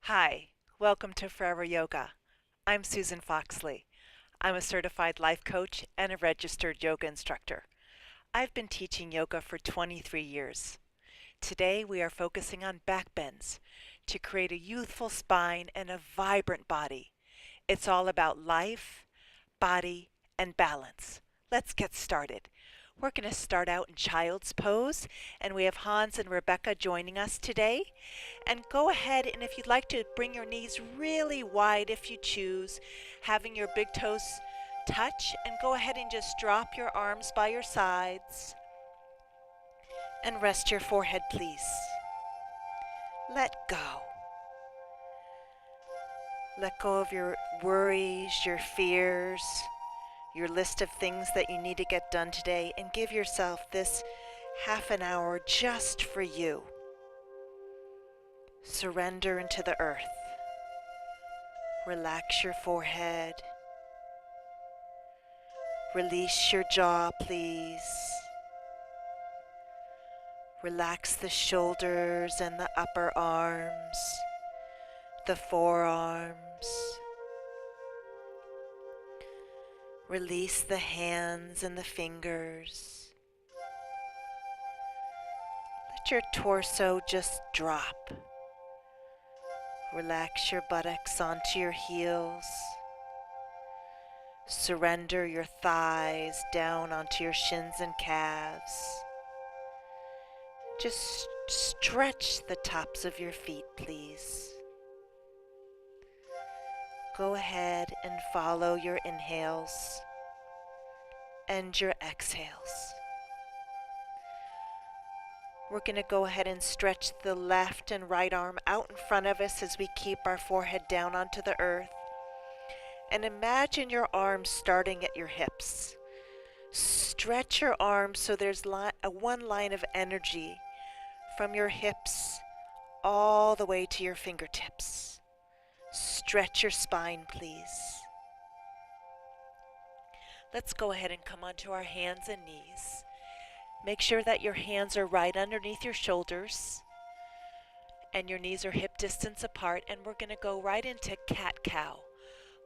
Hi, welcome to Forever Yoga. I'm Susan Foxley. I'm a certified life coach and a registered yoga instructor. I've been teaching yoga for 23 years. Today we are focusing on back bends to create a youthful spine and a vibrant body. It's all about life, body, and balance. Let's get started. We're going to start out in child's pose, and we have Hans and Rebecca joining us today. And go ahead, and if you'd like to bring your knees really wide if you choose, having your big toes touch, and go ahead and just drop your arms by your sides and rest your forehead, please. Let go. Let go of your worries, your fears, your list of things that you need to get done today, and give yourself this half an hour just for you. Surrender into the earth. Relax your forehead. Release your jaw, please. Relax the shoulders and the upper arms, the forearms. Release the hands and the fingers. Let your torso just drop. Relax your buttocks onto your heels. Surrender your thighs down onto your shins and calves. Just stretch the tops of your feet, please. Go ahead and follow your inhales and your exhales. We're going to go ahead and stretch the left and right arm out in front of us as we keep our forehead down onto the earth. And imagine your arms starting at your hips. Stretch your arms so there's one line of energy from your hips all the way to your fingertips. Stretch your spine, please. Let's go ahead and come onto our hands and knees. Make sure that your hands are right underneath your shoulders and your knees are hip distance apart, and we're going to go right into cat-cow.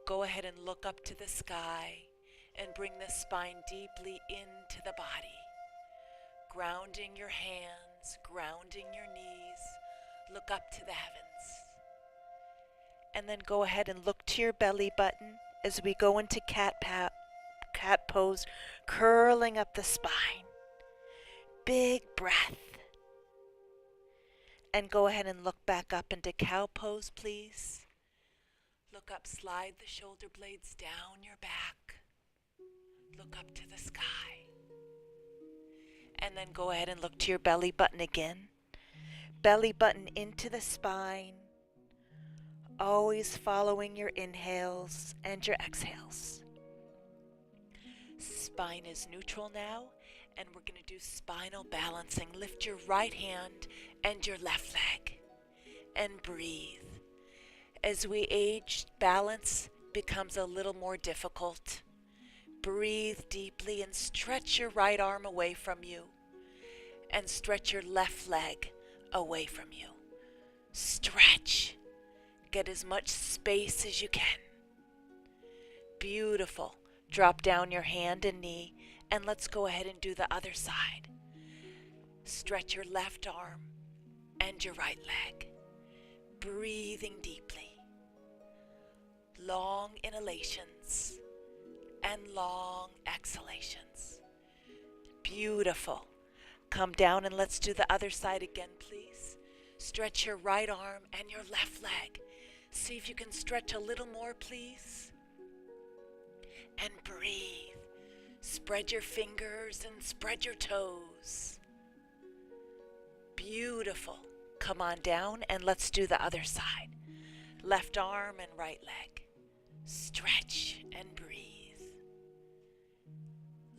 Go ahead and look up to the sky and bring the spine deeply into the body. Grounding your hands, grounding your knees. Look up to the heavens. And then go ahead and look to your belly button as we go into cat pose, curling up the spine. Big breath. And go ahead and look back up into cow pose, please. Look up, slide the shoulder blades down your back. Look up to the sky. And then go ahead and look to your belly button again. Belly button into the spine. Always following your inhales and your exhales. Spine is neutral now, and we're going to do spinal balancing. Lift your right hand and your left leg and breathe. As we age, balance becomes a little more difficult. Breathe deeply and stretch your right arm away from you and stretch your left leg away from you. Stretch. Get as much space as you can. Beautiful. Drop down your hand and knee, and let's go ahead and do the other side. Stretch your left arm and your right leg. Breathing deeply. Long inhalations and long exhalations. Beautiful. Come down and let's do the other side again, please. Stretch your right arm and your left leg. See if you can stretch a little more, please. And breathe. Spread your fingers and spread your toes. Beautiful. Come on down and let's do the other side. Left arm and right leg. Stretch and breathe.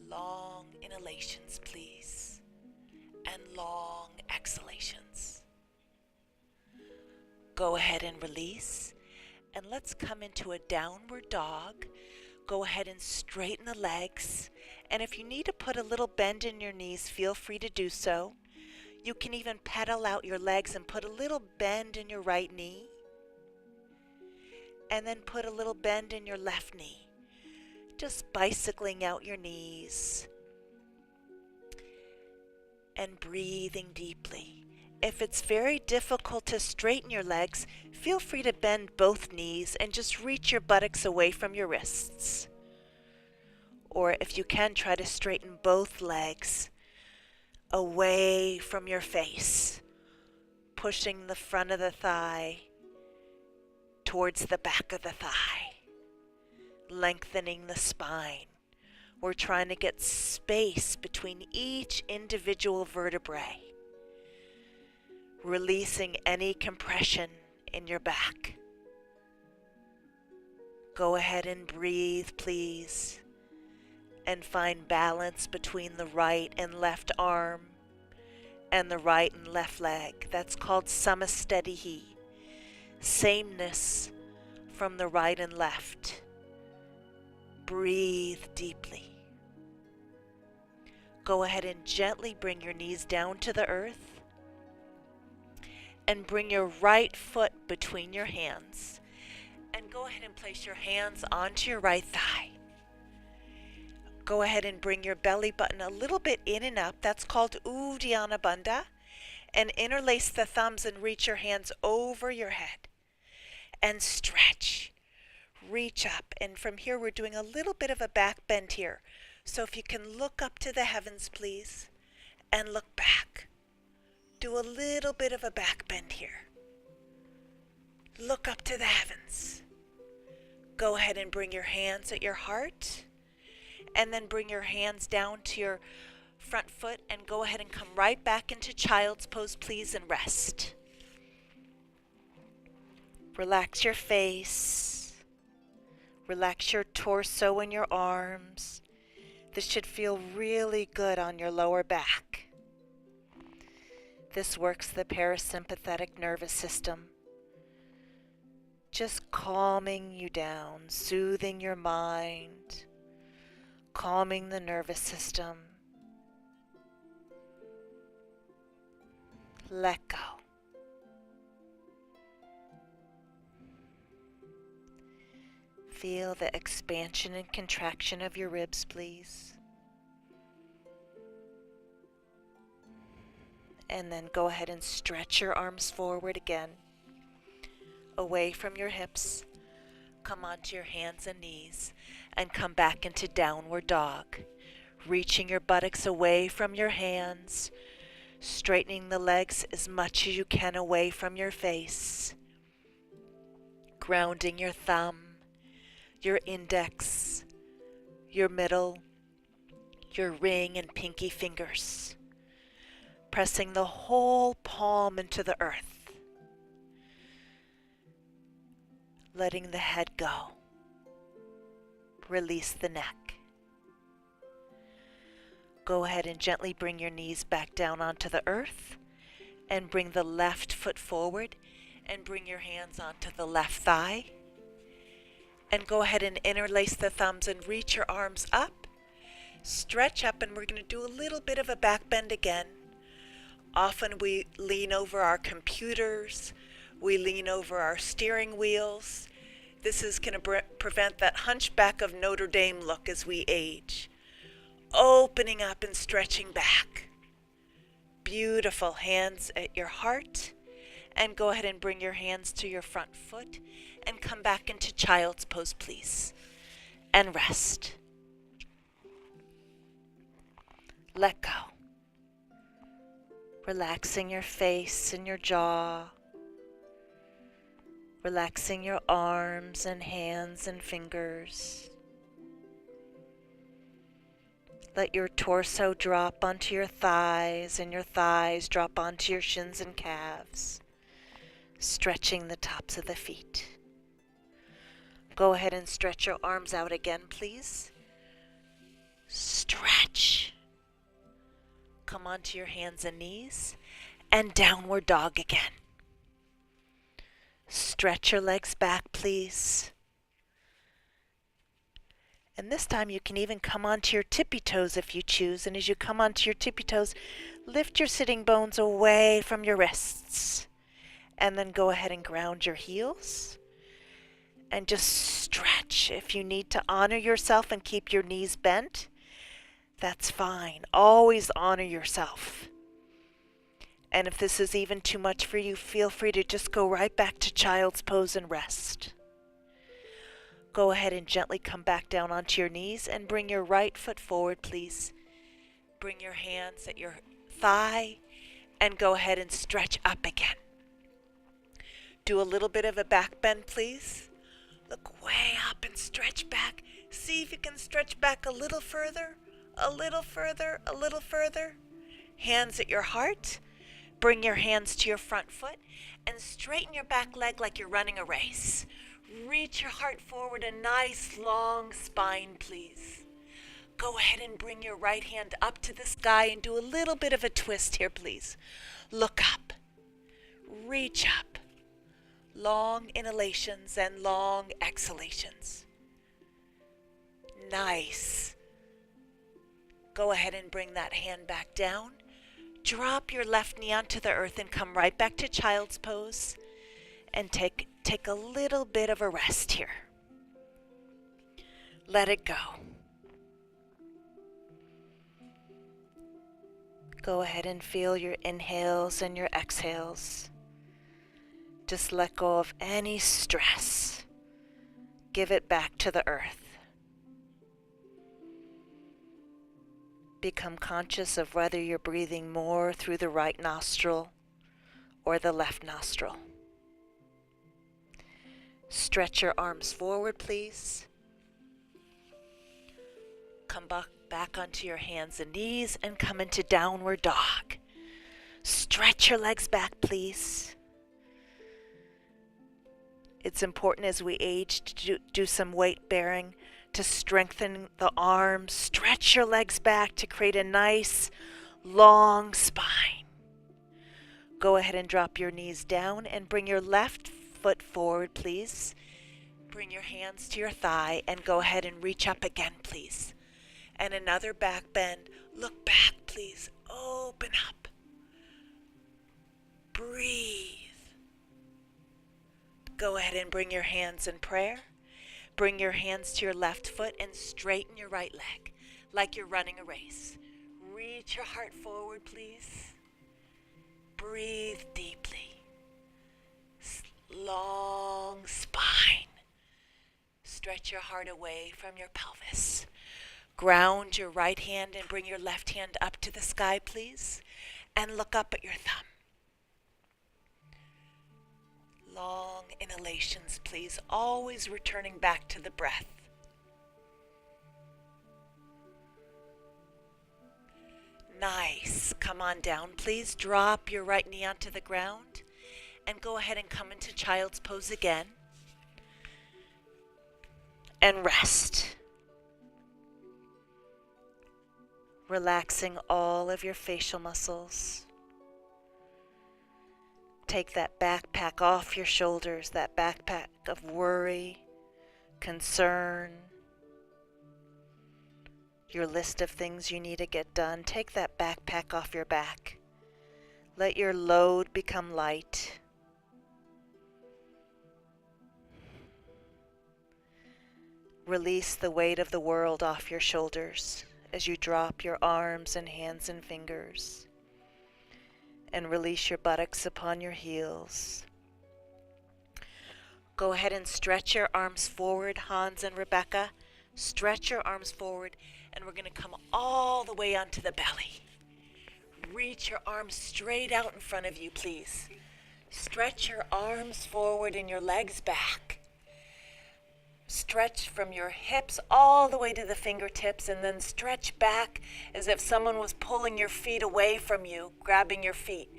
Long inhalations, please. And long exhalations. Go ahead and release. And let's come into a downward dog. Go ahead and straighten the legs. And if you need to put a little bend in your knees, feel free to do so. You can even pedal out your legs and put a little bend in your right knee. And then put a little bend in your left knee. Just bicycling out your knees. And breathing deeply. If it's very difficult to straighten your legs, feel free to bend both knees and just reach your buttocks away from your wrists. Or if you can, try to straighten both legs away from your face, pushing the front of the thigh towards the back of the thigh, lengthening the spine. We're trying to get space between each individual vertebrae, releasing any compression in your back. Go ahead and breathe, please, and find balance between the right and left arm and the right and left leg. That's called samastetihi, sameness from the right and left. Breathe deeply. Go ahead and gently bring your knees down to the earth and bring your right foot between your hands. And go ahead and place your hands onto your right thigh. Go ahead and bring your belly button a little bit in and up. That's called Uddiyana Bandha. And interlace the thumbs and reach your hands over your head. And stretch. Reach up. And from here we're doing a little bit of a back bend here. So if you can look up to the heavens, please, and look back. Do a little bit of a back bend here. Look up to the heavens. Go ahead and bring your hands at your heart. And then bring your hands down to your front foot and go ahead and come right back into child's pose, please, and rest. Relax your face. Relax your torso and your arms. This should feel really good on your lower back. This works the parasympathetic nervous system. Just calming you down, soothing your mind, calming the nervous system. Let go. Feel the expansion and contraction of your ribs, please. And then go ahead and stretch your arms forward again, away from your hips. Come onto your hands and knees and come back into downward dog, reaching your buttocks away from your hands, straightening the legs as much as you can away from your face, grounding your thumb, your index, your middle, your ring and pinky fingers, pressing the whole palm into the earth, letting the head go. Release the neck. Go ahead and gently bring your knees back down onto the earth and bring the left foot forward and bring your hands onto the left thigh. And go ahead and interlace the thumbs and reach your arms up. Stretch up, and we're going to do a little bit of a back bend again. Often we lean over our computers, we lean over our steering wheels. This is going to prevent that hunchback of Notre Dame look as we age. Opening up and stretching back. Beautiful. Hands at your heart. And go ahead and bring your hands to your front foot and come back into child's pose, please. And rest. Let go. Relaxing your face and your jaw. Relaxing your arms and hands and fingers. Let your torso drop onto your thighs and your thighs drop onto your shins and calves, stretching the tops of the feet. Go ahead and stretch your arms out again, please. Stretch. Come onto your hands and knees and downward dog again. Stretch your legs back, please. And this time you can even come onto your tippy toes if you choose. And as you come onto your tippy toes, lift your sitting bones away from your wrists. And then go ahead and ground your heels. and just stretch. If you need to honor yourself and keep your knees bent, that's fine. Always honor yourself. And if this is even too much for you, feel free to just go right back to child's pose and rest. Go ahead and gently come back down onto your knees and bring your right foot forward, please. Bring your hands at your thigh and go ahead and stretch up again. Do a little bit of a back bend, please. Look way up and stretch back. See if you can stretch back a little further, a little further, a little further. Hands at your heart. Bring your hands to your front foot and straighten your back leg like you're running a race. Reach your heart forward, a nice long spine, please. Go ahead and bring your right hand up to the sky and do a little bit of a twist here, please. Look up. Reach up. Long inhalations and long exhalations. Nice. Go ahead and bring that hand back down. Drop your left knee onto the earth and come right back to child's pose and take a little bit of a rest here. Let it go. Go ahead and feel your inhales and your exhales. Just let go of any stress. Give it back to the earth. Become conscious of whether you're breathing more through the right nostril or the left nostril. Stretch your arms forward, please. Come back onto your hands and knees and come into downward dog. Stretch your legs back, please. It's important as we age to do some weight bearing to strengthen the arms. Stretch your legs back to create a nice long spine. Go ahead and drop your knees down and bring your left foot forward, please. Bring your hands to your thigh and go ahead and reach up again, please. And another back bend. Look back, please. Open up. Breathe. Go ahead and bring your hands in prayer. Bring your hands to your left foot and straighten your right leg like you're running a race. Reach your heart forward, please. Breathe deeply. Long spine. Stretch your heart away from your pelvis. Ground your right hand and bring your left hand up to the sky, please. And look up at your thumb. Long inhalations, please. Always returning back to the breath. Nice. Come on down, please. Drop your right knee onto the ground. And go ahead and come into child's pose again. And rest. Relaxing all of your facial muscles. Take that backpack off your shoulders, that backpack of worry, concern, your list of things you need to get done. Take that backpack off your back. Let your load become light. Release the weight of the world off your shoulders as you drop your arms and hands and fingers. And release your buttocks upon your heels. Go ahead and stretch your arms forward, Hans and Rebecca. Stretch your arms forward, and we're going to come all the way onto the belly. Reach your arms straight out in front of you, please. Stretch your arms forward and your legs back. Stretch from your hips all the way to the fingertips, and then stretch back as if someone was pulling your feet away from you, grabbing your feet.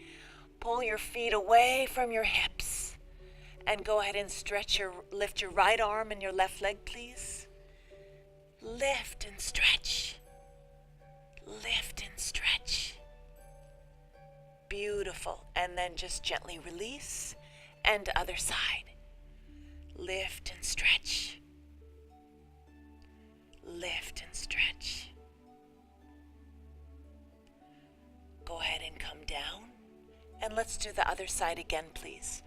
Pull your feet away from your hips. And go ahead and lift your right arm and your left leg, please. Lift and stretch. Lift and stretch. Beautiful. And then just gently release. And other side. Lift and stretch. Lift and stretch. Go ahead and come down. And let's do the other side again, please.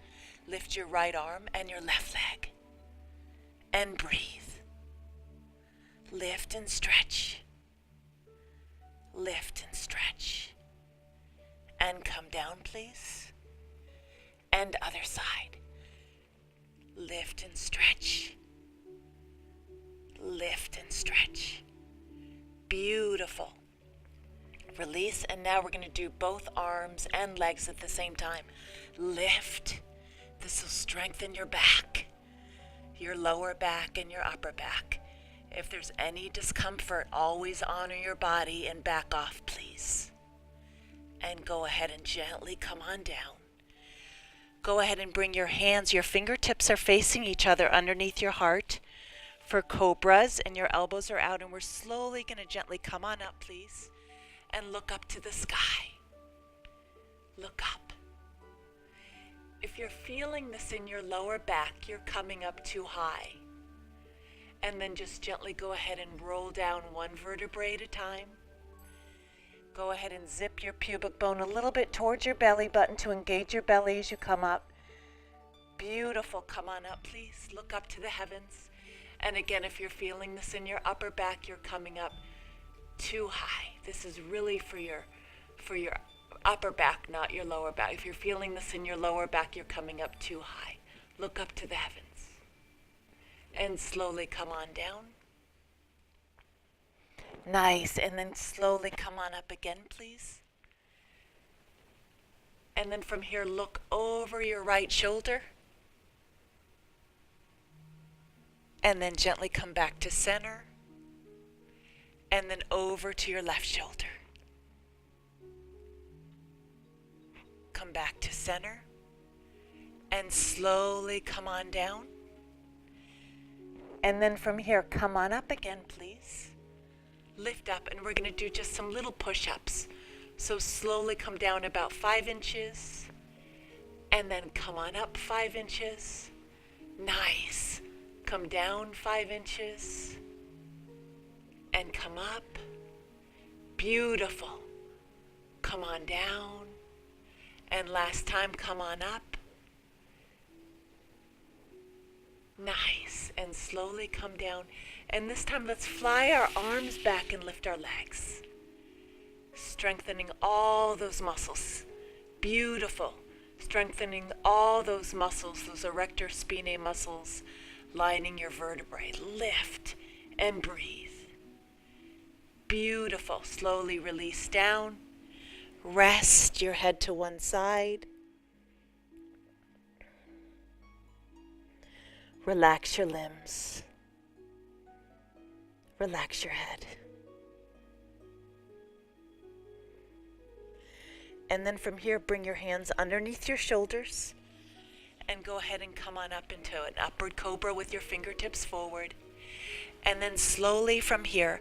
Lift your right arm and your left leg. and breathe. Lift and stretch. Lift and stretch. And come down, please. And other side. Lift and stretch. Lift and stretch. Beautiful. Release, and now we're going to do both arms and legs at the same time. Lift. This will strengthen your back, your lower back and your upper back. If there's any discomfort, always honor your body and back off, please. And go ahead and gently come on down. Go ahead and bring your hands, your fingertips are facing each other underneath your heart for cobras, and your elbows are out, and we're slowly going to gently come on up, please, and look up to the sky. Look up. If you're feeling this in your lower back, you're coming up too high. And then just gently go ahead and roll down one vertebrae at a time. Go ahead and zip your pubic bone a little bit towards your belly button to engage your belly as you come up. Beautiful. Come on up, please. Look up to the heavens. And again, if you're feeling this in your upper back, you're coming up too high. This is really for your upper back, not your lower back. If you're feeling this in your lower back, you're coming up too high. Look up to the heavens. And slowly come on down. Nice. And then slowly come on up again, please. And then from here, look over your right shoulder. And then gently come back to center. And then over to your left shoulder. Come back to center. And slowly come on down. And then from here, come on up again, please. Lift up, and we're going to do just some little push-ups. So slowly come down about 5 inches. And then come on up 5 inches. Nice. Come down 5 inches. And come up. Beautiful. Come on down. And last time, come on up. Nice. And slowly come down. And this time, let's fly our arms back and lift our legs. Strengthening all those muscles. Beautiful. Strengthening all those muscles, those erector spinae muscles lining your vertebrae. Lift and breathe. Beautiful. Slowly release down. Rest your head to one side. Relax your limbs. Relax your head. And then from here, bring your hands underneath your shoulders and go ahead and come on up into an upward cobra with your fingertips forward. And then slowly from here,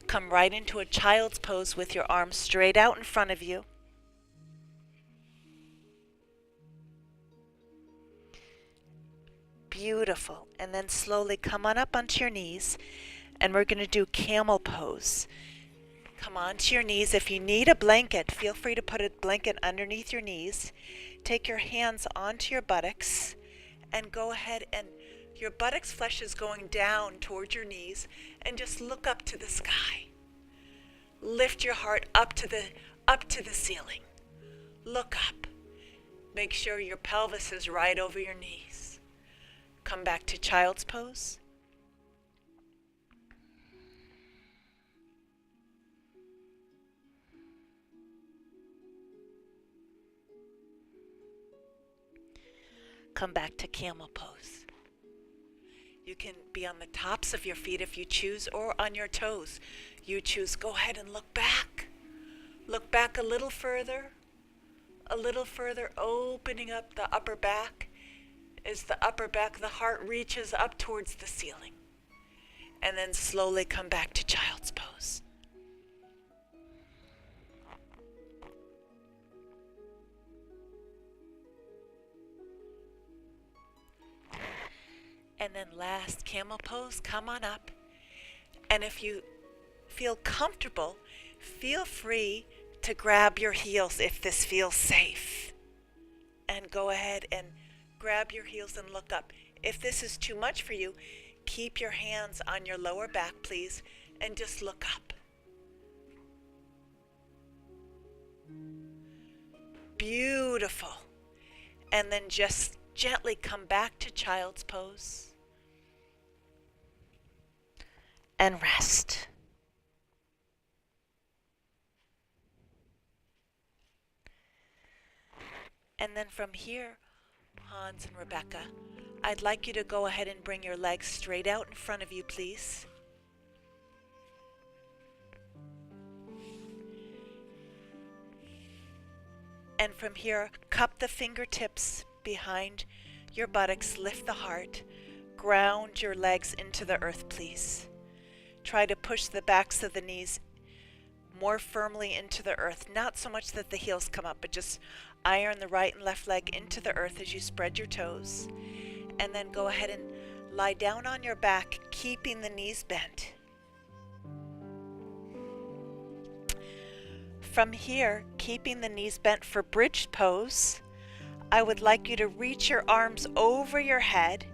come right into a child's pose with your arms straight out in front of you. Beautiful. And then slowly come on up onto your knees, and we're going to do camel pose. Come onto your knees. If you need a blanket, feel free to put a blanket underneath your knees. Take your hands onto your buttocks and go ahead, and your buttocks flesh is going down towards your knees, and just look up to the sky. Lift your heart up to the ceiling. Look up. Make sure your pelvis is right over your knees. Come back to child's pose. Come back to camel pose. You can be on the tops of your feet if you choose, or on your toes. You choose. Go ahead and look back. Look back a little further, opening up the upper back. As the upper back, the heart reaches up towards the ceiling. And then slowly come back to child's pose. And then last, camel pose, come on up. And if you feel comfortable, feel free to grab your heels if this feels safe. And go ahead and grab your heels and look up. If this is too much for you, Keep your hands on your lower back, please, and just look up. Beautiful. And then just gently come back to child's pose and rest. And then from here, Hans and Rebecca, I'd like you to go ahead and bring your legs straight out in front of you, please. And from here, cup the fingertips behind your buttocks, lift the heart, ground your legs into the earth, please. Try to push the backs of the knees more firmly into the earth, not so much that the heels come up, but just iron the right and left leg into the earth as you spread your toes. And then go ahead and lie down on your back, keeping the knees bent. From here, keeping the knees bent for bridge pose, I would like you to reach your arms over your head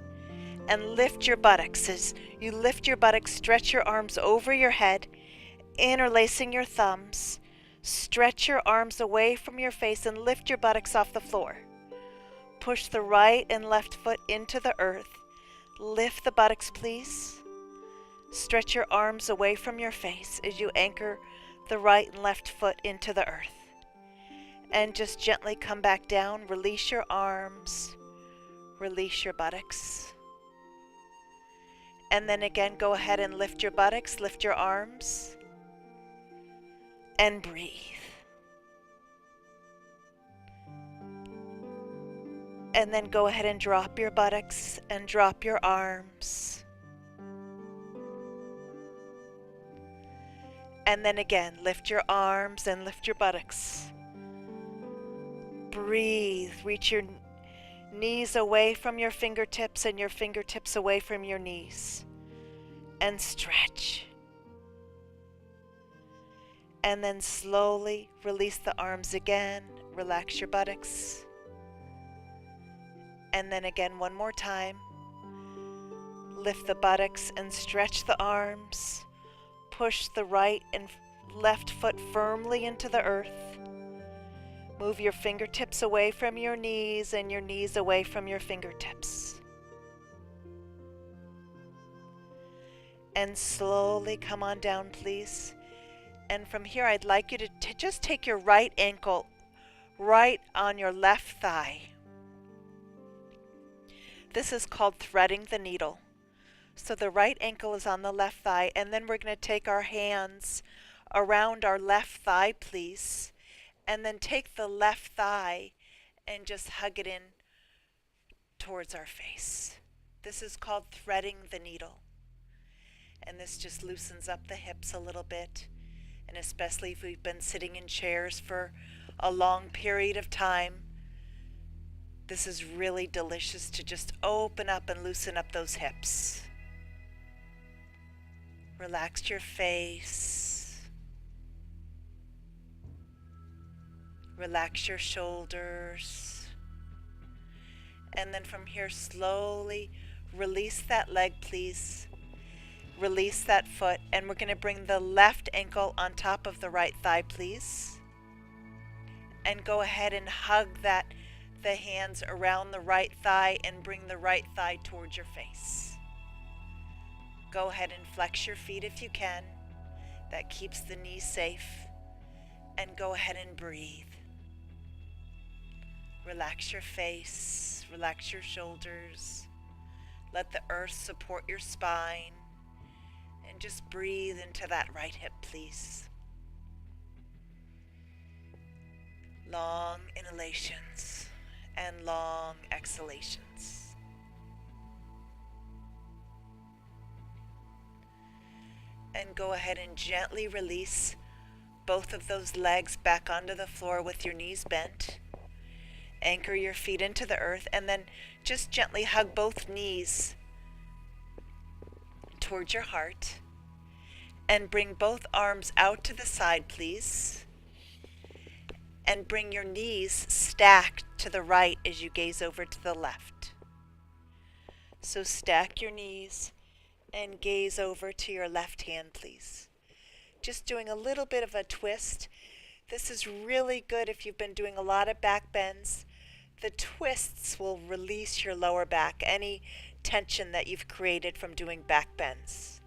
and lift your buttocks. As you lift your buttocks, stretch your arms over your head, interlacing your thumbs. Stretch your arms away from your face and lift your buttocks off the floor. Push the right and left foot into the earth. Lift the buttocks, please. Stretch your arms away from your face as you anchor the right and left foot into the earth. And just gently come back down. Release your arms. Release your buttocks. And then again, go ahead and lift your buttocks, lift your arms, and breathe. And then go ahead and drop your buttocks and drop your arms. And then again, lift your arms and lift your buttocks. Breathe. Reach your knees away from your fingertips and your fingertips away from your knees. And stretch. And then slowly release the arms again. Relax your buttocks. And then again, one more time. Lift the buttocks and stretch the arms. Push the right and left foot firmly into the earth. Move your fingertips away from your knees and your knees away from your fingertips. And slowly come on down, please. And from here, I'd like you to just take your right ankle right on your left thigh. This is called threading the needle. So the right ankle is on the left thigh, and then we're going to take our hands around our left thigh, please. And then take the left thigh and just hug it in towards our face. This is called threading the needle. And this just loosens up the hips a little bit. And especially if we've been sitting in chairs for a long period of time, this is really delicious to just open up and loosen up those hips. Relax your face. Relax your shoulders. And then from here, slowly release that leg, please. Release that foot. And we're going to bring the left ankle on top of the right thigh, please. And go ahead and hug the hands around the right thigh and bring the right thigh towards your face. Go ahead and flex your feet if you can. That keeps the knees safe. And go ahead and breathe. Relax your face. Relax your shoulders. Let the earth support your spine. And just breathe into that right hip, please. Long inhalations and long exhalations. And go ahead and gently release both of those legs back onto the floor with your knees bent. Anchor your feet into the earth, and then just gently hug both knees towards your heart. And bring both arms out to the side, please. And bring your knees stacked to the right as you gaze over to the left. So stack your knees And gaze over to your left hand, please. Just doing a little bit of a twist. This is really good if you've been doing a lot of back bends. The twists will release your lower back, any tension that you've created from doing back bends.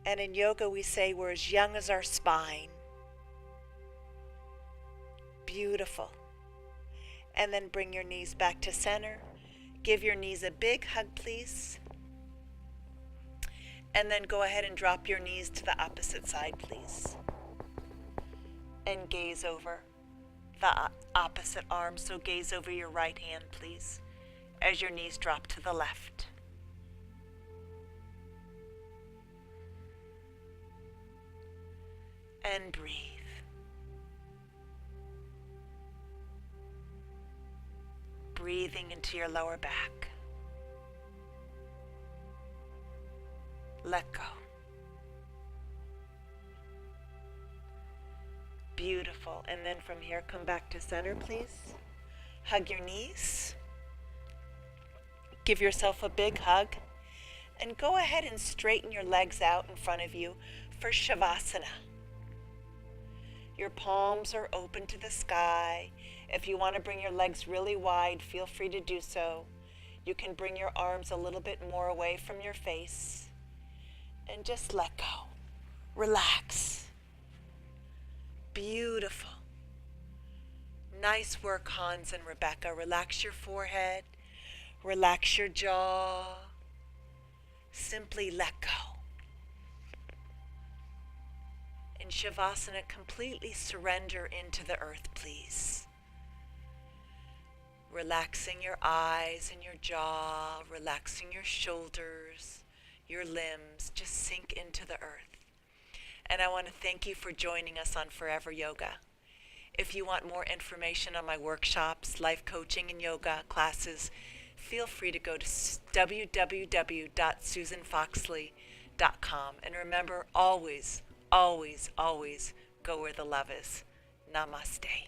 And in yoga we say we're as young as our spine. Beautiful. And then bring your knees back to center. Give your knees a big hug, please. And then go ahead and drop your knees to the opposite side, please. And gaze over the opposite arm. So gaze over your right hand, please, as your knees drop to the left. And breathe. Breathing into your lower back. Let go. Beautiful. And then from here, come back to center, please. Hug your knees. Give yourself a big hug. And go ahead and straighten your legs out in front of you for Shavasana. Your palms are open to the sky. If you want to bring your legs really wide, feel free to do so. You can bring your arms a little bit more away from your face. And just let go. Relax. Beautiful. Nice work, Hans and Rebecca. Relax your forehead. Relax your jaw. Simply let go. In Shavasana, completely surrender into the earth, please. Relaxing your eyes and your jaw, relaxing your shoulders, your limbs, just sink into the earth. And I want to thank you for joining us on Forever Yoga. If you want more information on my workshops, life coaching, and yoga classes, feel free to go to www.susanfoxley.com. And remember, always, always, always go where the love is. Namaste.